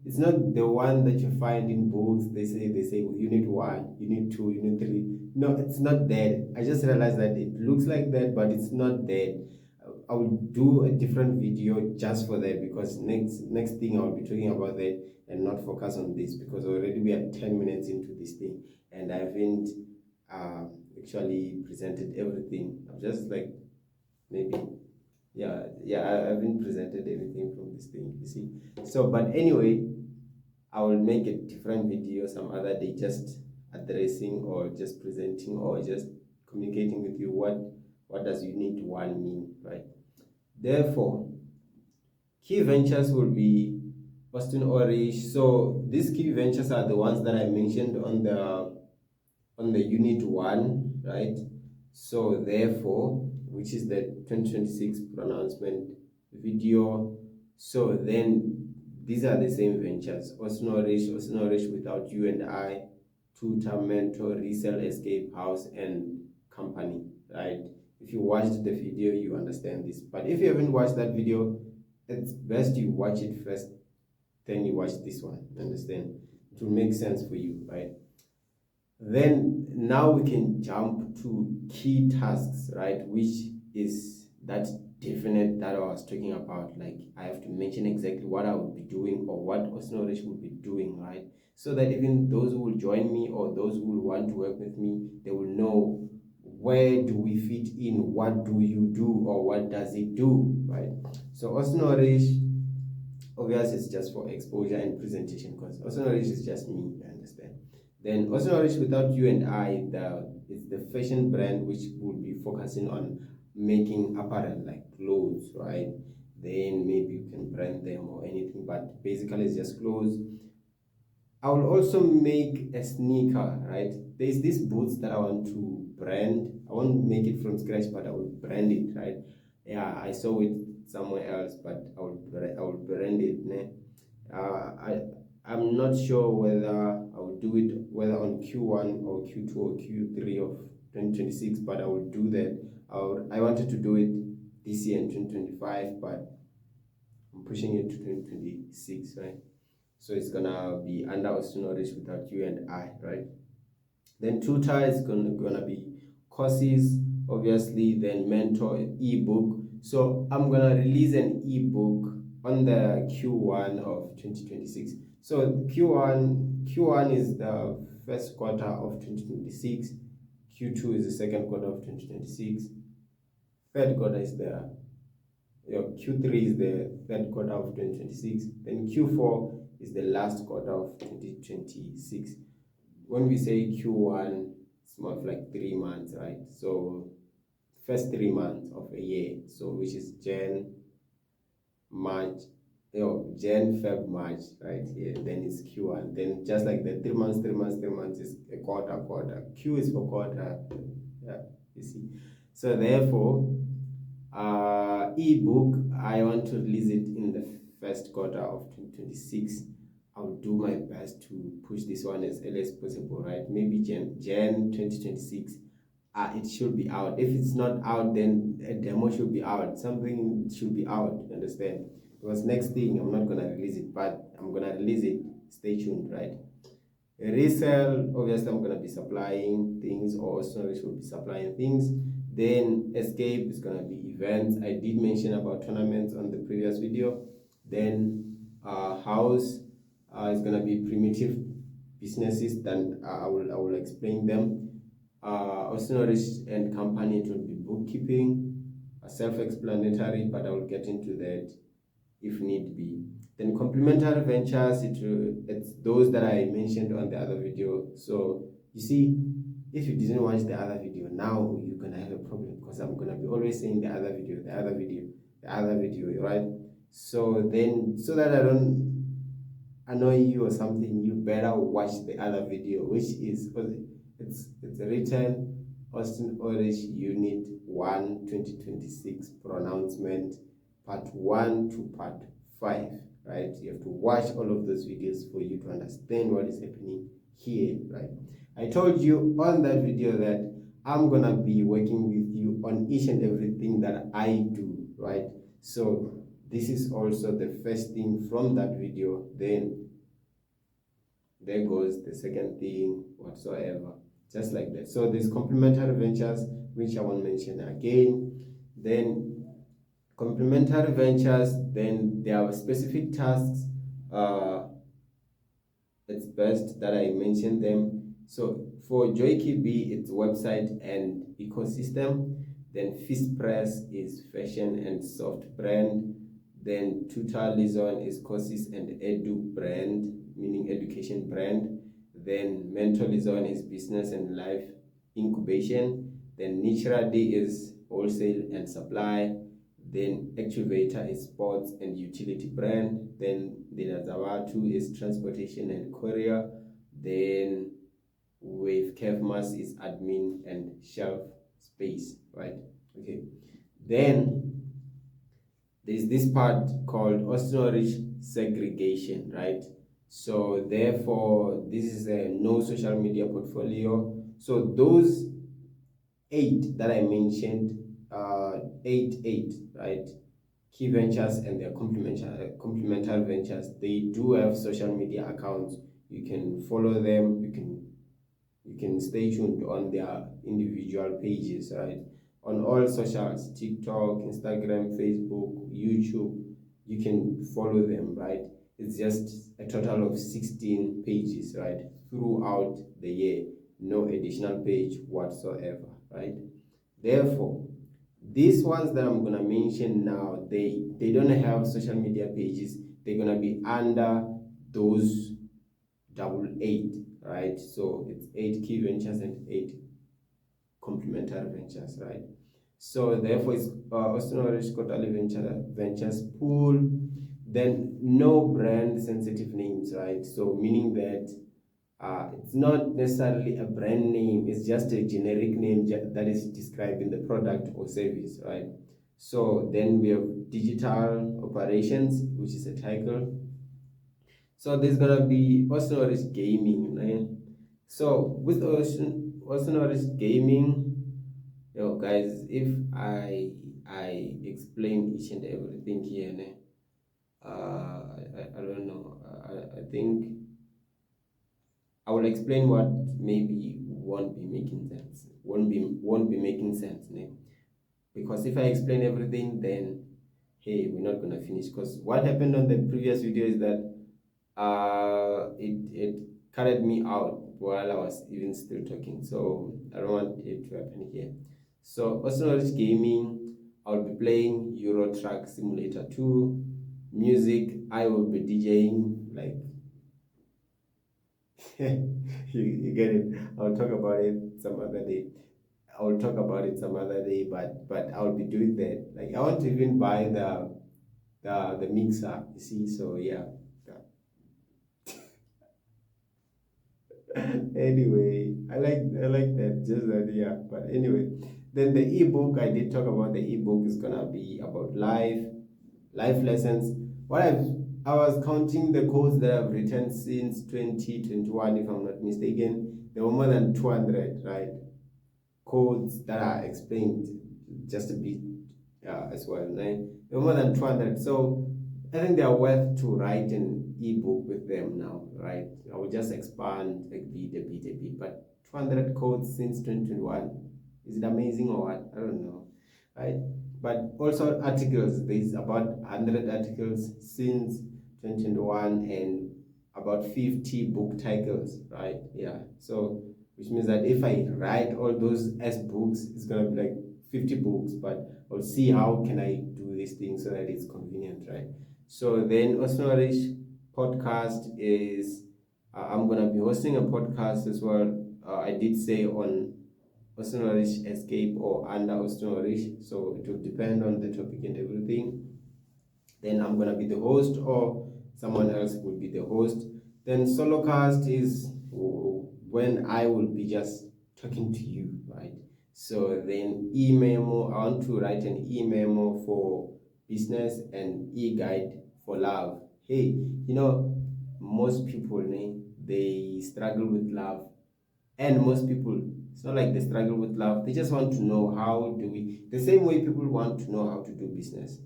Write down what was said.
It's not the one that you find in books. They say unit one, unit two, unit three. No, it's not that. I just realized that it looks like that, but it's not that. I will do a different video just for that, because next thing I'll be talking about that and not focus on this, because already we are 10 minutes into this thing and I haven't uh, actually presented everything. I'm just like, maybe, yeah, I haven't presented everything from this thing, you see. So, but anyway, I will make a different video some other day, just addressing or just presenting or just communicating with you what does unit one mean, right? Therefore, key ventures will be AustinOrish. So these key ventures are the ones that I mentioned on the unit one, right? So therefore, which is the 2026 pronouncement video. So then these are the same ventures: AustinOrish without you and I, tutor, mentor, resell, escape, house, and company, right? If you watched the video, you understand this. But if you haven't watched that video, it's best you watch it first, then you watch this one. Understand? It will make sense for you, right? Then now we can jump to key tasks, right? Which is that definite that I was talking about. Like, I have to mention exactly what I would be doing or what AustinOrish will be doing, right? So that even those who will join me or those who will want to work with me, they will know where do we fit in, what do you do, or what does it do, right? So AustinOrish, obviously, it's just for exposure and presentation, because AustinOrish is just me, I understand. Then AustinOrish without you and I, it's the fashion brand which will be focusing on making apparel like clothes, right? Then maybe you can brand them or anything, but basically it's just clothes. I will also make a sneaker, right? There's these boots that I want to brand. I won't make it from scratch, but I will brand it, right? Yeah, I saw it somewhere else, but I will brand it. Ne? I'm not sure whether I will do it whether on Q1 or Q2 or Q3 of 2026, but I will do that. I wanted to do it this year in 2025, but I'm pushing it to 2026, right? So it's gonna be under AustinOrish without you and I, right? Then tutor is gonna be courses, obviously. Then mentor, ebook. So I'm gonna release an ebook on the Q1 of 2026. So Q1 is the first quarter of 2026. Q2 is the second quarter of 2026. Third quarter is the Q3 is the third quarter of 2026. Then Q4 is the last quarter of 2026. When we say Q1, it's more of like 3 months, right? So first 3 months of a year, so which is March, Jan, Feb, March, right? Yeah, then it's Q1. Then just like the 3 months, 3 months, 3 months is a quarter. Q is for quarter. Yeah, you see. So therefore, ebook, I want to release it in the first quarter of 2026. I'll do my best to push this one as early as possible, right? Maybe Jan 2026. It should be out. If it's not out, then a demo should be out. Something should be out, understand? Because next thing, I'm not gonna release it, but I'm gonna release it. Stay tuned, right? Resell, obviously I'm gonna be supplying things, or storage will be supplying things. Then escape is gonna be events. I did mention about tournaments on the previous video. Then house is gonna be primitive businesses. Then I will explain them. AustinOrish and company, it will be bookkeeping, self-explanatory, but I will get into that if need be. Then complementary ventures, it's those that I mentioned on the other video. So you see, if you didn't watch the other video, now you're gonna have a problem, because I'm gonna be always saying the other video, right? So then, so that I don't annoy you or something, you better watch the other video, which is, it's written AustinOrish Unit 1 2026 pronouncement part 1 to part 5, right? You have to watch all of those videos for you to understand what is happening here, right? I told you on that video that I'm gonna be working with you on each and everything that I do, right? So This is also the first thing from that video. Then there goes the second thing whatsoever, just like that. So there's complementary ventures, which I won't mention again. Then complementary ventures, then there are specific tasks. It's best that I mention them. So for JoyKB, it's website and ecosystem. Then Fist Press is fashion and soft brand. Then Tutor Lizon is courses and edu brand, meaning education brand. Then Mentor Lizon is business and life incubation. Then Nichiradi is wholesale and supply. Then Activator is sports and utility brand. Then the Zawatu is transportation and courier. Then with Kevmas is admin and shelf space, right? Okay. Then there's this part called AustinOrish segregation, right? So therefore, this is a no social media portfolio. So those 8 that I mentioned, eight, right? Key ventures and their complementary ventures, they do have social media accounts. You can follow them. You can stay tuned on their individual pages, right? On all socials, TikTok, Instagram, Facebook, YouTube, you can follow them, right? It's just a total of 16 pages, right? Throughout the year, no additional page whatsoever, right? Therefore, these ones that I'm gonna mention now, they don't have social media pages. They're gonna be under those double eight, right? So it's 8 key ventures and 8 complementary ventures, right? So therefore, it's AustinOrish quarterly ventures pool. Then no brand sensitive names, right? So meaning that it's not necessarily a brand name, it's just a generic name that is describing the product or service, right? So then we have digital operations, which is a title. So there's gonna be AustinOrish gaming, right? So with AustinOrish gaming, guys, if I explain each and everything here, I don't know. I think I will explain what maybe won't be making sense. Won't be making sense, né? Because if I explain everything, then hey, we're not gonna finish. Because what happened on the previous video is that it carried me out while I was even still talking. So I don't want it to happen here. So AustinOrish gaming, I'll be playing Euro Truck Simulator 2. Music, I will be DJing like you get it. I'll talk about it some other day. I'll talk about it some other day, but I'll be doing that. Like I want to even buy the mixer, you see. So yeah. Anyway, I like that. Just that, yeah. But anyway, then the ebook, I did talk about the ebook is gonna be about life lessons. I was counting the codes that I've written since 2021, if I'm not mistaken. There were more than 200, right? Codes that are explained just a bit as well, right? There were more than 200. So I think they are worth to write an ebook with them now, right? I will just expand a bit. But 200 codes since 2021. Is it amazing or what? I don't know, right? But also articles. There's about 100 articles since 2021 and about 50 book titles, right? Yeah. So which means that if I write all those as books, it's gonna be like 50 books. But I'll see how can I do this thing so that it's convenient, right? So then AustinOrish podcast is I'm gonna be hosting a podcast as well. I did say on AustinOrish Escape or under AustinOrish, so it will depend on the topic and everything. Then I'm gonna be the host, or someone else will be the host. Then solocast is when I will be just talking to you, right? So then e-memo, I want to write an e-memo for business and e-guide for love. Hey, most people, they struggle with love, and most people, it's not like they struggle with love, they just want to know how do we, the same way people want to know how to do business,